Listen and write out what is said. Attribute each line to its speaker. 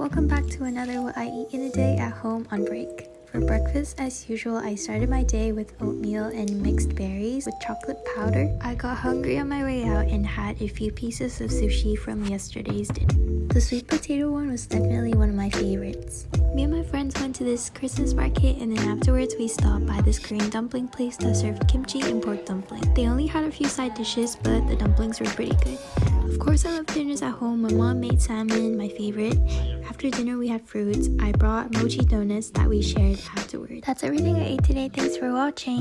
Speaker 1: Welcome back to another What I Eat in a Day at Home on break. For breakfast, as usual, I started my day with oatmeal and mixed berries with chocolate powder. I got hungry on my way out and had a few pieces of sushi from yesterday's dinner. The sweet potato one was definitely one of my favorites. Me and my friends went to this Christmas market, and then afterwards we stopped by this Korean dumpling place that served kimchi and pork dumpling. They only had a few side dishes, but the dumplings were pretty good. Of course, I love dinners at home. My mom made salmon, my favorite. After dinner, we had fruits. I brought mochi donuts that we shared afterwards. That's everything I ate today. Thanks for watching.